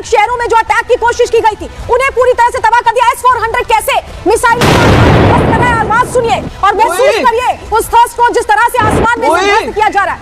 अलग शहरों में जो अटैक की कोशिश की गई थी उन्हें पूरी तरह से तबाह कर दिया। S-400 कैसे मिसाइल आवाज सुनिए और महसूस करिए उस थ्रस्ट को जिस तरह से आसमान में ध्वस्त किया जा रहा है।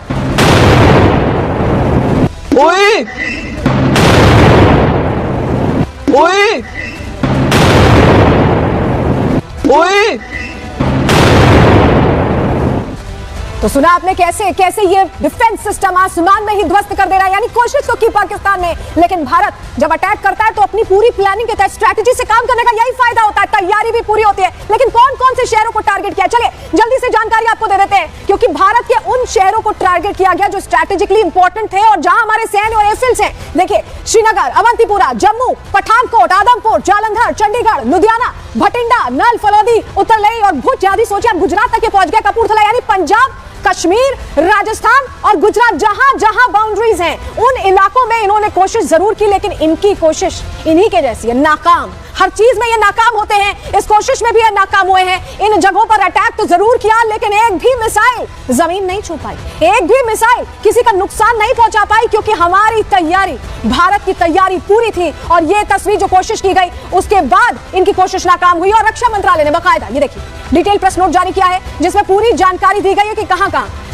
तो सुना आपने कैसे कैसे ये डिफेंस सिस्टम आसमान में ही ध्वस्त कर दे रहा है। यानी कोशिश तो की पाकिस्तान ने, लेकिन भारत जब अटैक करता है तो अपनी पूरी प्लानिंग के तहत स्ट्रेटजी से काम करने का यही फायदा होता है, तैयारी भी पूरी होती है। लेकिन कौन कौन से शहरों को टारगेट किया, चलिए जल्दी से जानकारी आपको दे देते हैं, क्योंकि भारत के उन शहरों को टारगेट किया गया जो स्ट्रेटेजिकली इंपॉर्टेंट थे और जहां हमारे सैन्य और एयरफील्ड्स हैं। देखिए, श्रीनगर, अवंतीपुरा, जम्मू, पठानकोट, आदमपुर, जालंधर, चंडीगढ़, लुधियाना, भटिंडा, नल, फलौदी, उत्तरलई और भुज आदि सोचिए गुजरात तक पहुंच गया, कपूरथला, यानी पंजाब, कश्मीर, राजस्थान और गुजरात, जहां जहां बाउंड्रीज हैं उन इलाकों में इन्होंने कोशिश जरूर की, लेकिन इनकी कोशिश इन्हीं के जैसी है, नाकाम। हर चीज में ये नाकाम होते हैं, इस कोशिश में भी ये नाकाम हुए हैं। इन जगहों पर अटैक तो जरूर किया, लेकिन एक भी मिसाइल जमीन नहीं छू पाई, एक भी मिसाइल किसी का नुकसान नहीं पहुंचा पाई, क्योंकि हमारी तैयारी, भारत की तैयारी पूरी थी। और ये तस्वीर जो कोशिश की गई उसके बाद इनकी कोशिश नाकाम हुई और रक्षा मंत्रालय ने बाकायदा ये देखिए डिटेल प्रेस नोट जारी किया है, जिसमें पूरी जानकारी दी गई है कि कहां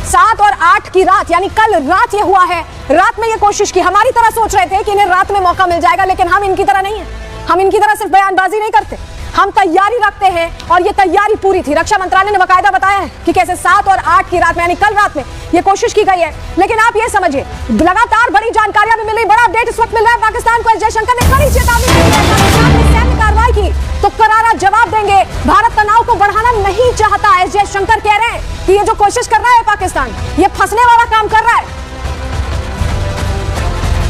7 और 8 की रात, यानी कल रात ये हुआ है। रात में ये कोशिश की, हमारी तरह सोच रहे थे कि इन्हें रात में मौका मिल जाएगा, लेकिन हम इनकी तरह नहीं है, हम इनकी तरह सिर्फ बयानबाजी नहीं करते, हम तैयारी रखते हैं और ये तैयारी पूरी थी। रक्षा मंत्रालय ने बाकायदा बताया है कि कैसे 7 और 8 की रात में, यानी कल रात में ये कोशिश की गई है। लेकिन आप ये समझिए, लगातार बड़ी जानकारियां भी मिल रही, बड़ा अपडेट इस वक्त मिल रहा है पाकिस्तान को। जयशंकर ने कड़ी चेतावनी दी है, पाकिस्तान ने सैन्य कार्रवाई की तो करारा जवाब देंगे, भारत तनाव को बढ़ाना नहीं चाहता है। जयशंकर कह रहे हैं कि ये जो कोशिश कर रहा है पाकिस्तान, ये फंसने वाला काम कर रहा है।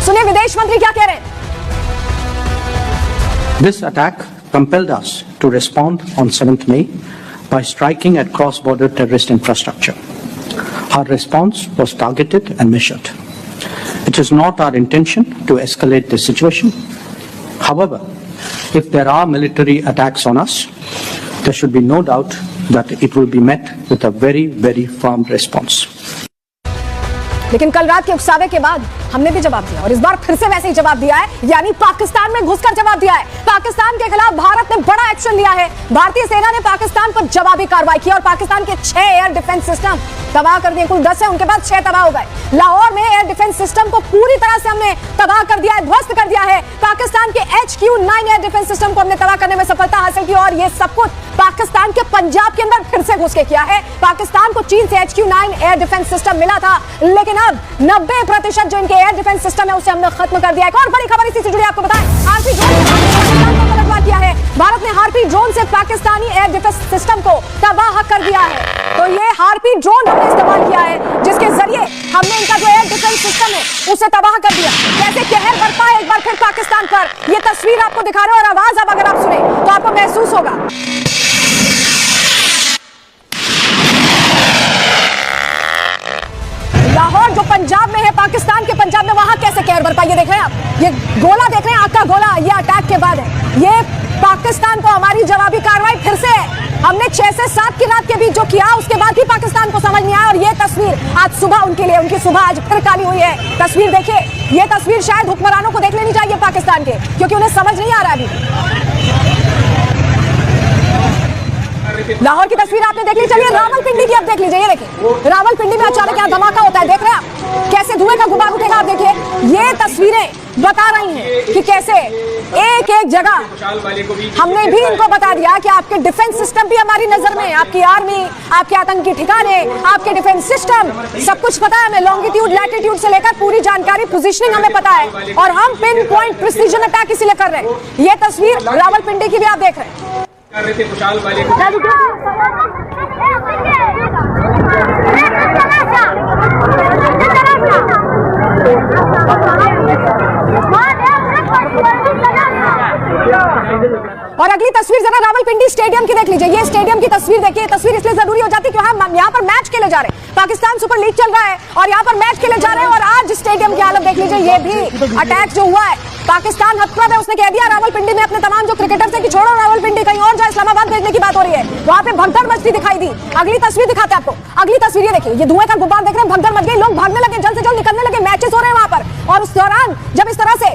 सुनिए विदेश मंत्री क्या कह रहे हैं। This attack compelled us to respond on 7th May by striking at cross-border terrorist infrastructure. Our response was targeted and measured. It is not our intention to escalate the situation. However, if there are military attacks on us, there should be no doubt that it will be met with a very, very firm response. लेकिन कल रात के उकसावे के बाद हमने भी जवाब दिया और इस बार फिर से वैसे ही जवाब दिया है, यानी पाकिस्तान में घुसकर जवाब दिया है। पाकिस्तान के खिलाफ भारत ने बड़ा एक्शन लिया है। भारतीय सेना ने पाकिस्तान पर जवाबी कार्रवाई की और पाकिस्तान के 6 एयर डिफेंस सिस्टम तबाह कर दिए। कुल 10 है, उनके बाद 6 तबाह हो गए। लाहौर में एयर डिफेंस सिस्टम को पूरी तरह से हमने तबाह कर दिया है, ध्वस्त कर दिया है। पाकिस्तान के HQ-9 एयर डिफेंस सिस्टम को हमने तबाह करने में सफलता हासिल की और ये सब कुछ पाकिस्तान के पंजाब के अंदर फिर से घुस के किया है। पाकिस्तान को चीन से HQ-9 एयर डिफेंस सिस्टम मिला था, लेकिन अब 90% जो इनके एयर डिफेंस सिस्टम है उसे हमने खत्म कर दिया है। और बड़ी खबर इसी से जुड़ी आपको बताएं, हार्पी ड्रोन से पाकिस्तान को पलटवार किया है। भारत ने हार्पी ड्रोन से पाकिस्तानी एयर डिफेंस सिस्टम को तबाह कर दिया है। तो ये हार्पी ड्रोन हमने इस्तेमाल किया है, जिसके जरिए हमने इनका जो एयर डिफेंस सिस्टम है उसे तबाह कर दिया। कैसे कहर बरपा है एक बार फिर पाकिस्तान पर, ये तस्वीर आपको दिखा रहे हैं और आवाज अब अगर आप सुने तो आपको महसूस होगा। लाहौर जो पंजाब में है, पाकिस्तान के पंजाब में, वहां कैसे कहर बरपा, ये देख रहे हैं आप, ये गोला देख रहे हैं, आग का गोला, ये अटैक के बाद है। ये पाकिस्तान को हमारी जवाबी कार्रवाई फिर से है। हमने 6 से 7 की रात के बीच जो किया उसके बाद ही पाकिस्तान को समझ नहीं आया। और ये तस्वीर आज सुबह उनके लिए, उनकी सुबह आज फिर काली हुई है। तस्वीर देखिए, ये तस्वीर शायद हुक्मरानों को देख लेनी चाहिए पाकिस्तान के, क्योंकि उन्हें समझ नहीं आ रहा अभी। लाहौर की तस्वीर आपने देख ली, चलिए रावलपिंडी की अब देख लीजिए। ये देखिए, रावलपिंडी में अचानक यहाँ धमाका होता है, देख रहे हैं आप कैसे धुएं का गुबार उठेगा। आप देखिए, ये तस्वीरें बता रही हैं कि कैसे एक एक जगह हमने भी इनको बता दिया कि आपके डिफेंस सिस्टम भी हमारी नजर में, आपकी आर्मी, आपके आतंकी ठिकाने, आपके डिफेंस सिस्टम, सब कुछ पता है हमें। लॉन्गिट्यूड, लैटिट्यूड से लेकर पूरी जानकारी, पोजीशनिंग हमें पता है और हम पिन पॉइंट प्रिसीजन अटैक इसीलिए कर रहे हैं। ये तस्वीर रावलपिंडी की भी आप देख रहे हैं। और अगली तस्वीर जरा रावलपिंडी स्टेडियम की देख लीजिए। ये स्टेडियम की तस्वीर देखिए, तस्वीर इसलिए जरूरी हो जाती है क्योंकि हम यहाँ पर मैच खेले जा रहे हैं, पाकिस्तान सुपर लीग चल रहा है और यहाँ पर मैच खेले जा रहे हैं। और आज स्टेडियम की हालत देख लीजिए, ये भी अटैक जो हुआ है, पाकिस्तान हतप्रभ है, उसने कह दिया रावलपिंडी में अपने तमाम जो क्रिकेटर्स हैं कि छोड़ो रावलपिंडी, कहीं और जाए, इस्लामाबाद भेजने की बात हो रही है। वहां पे भगदड़ मचती दिखाई दी। अगली तस्वीर दिखाते हैं आपको, अगली तस्वीर ये देखिए, ये धुएं का गुब्बार देख रहे हैं, भगदड़ मच गई, लोग भागने लगे, जल्द से जल्द निकलने लगे, मैचेस हो रहे हैं वहां पर। और उस दौरान जब इस तरह से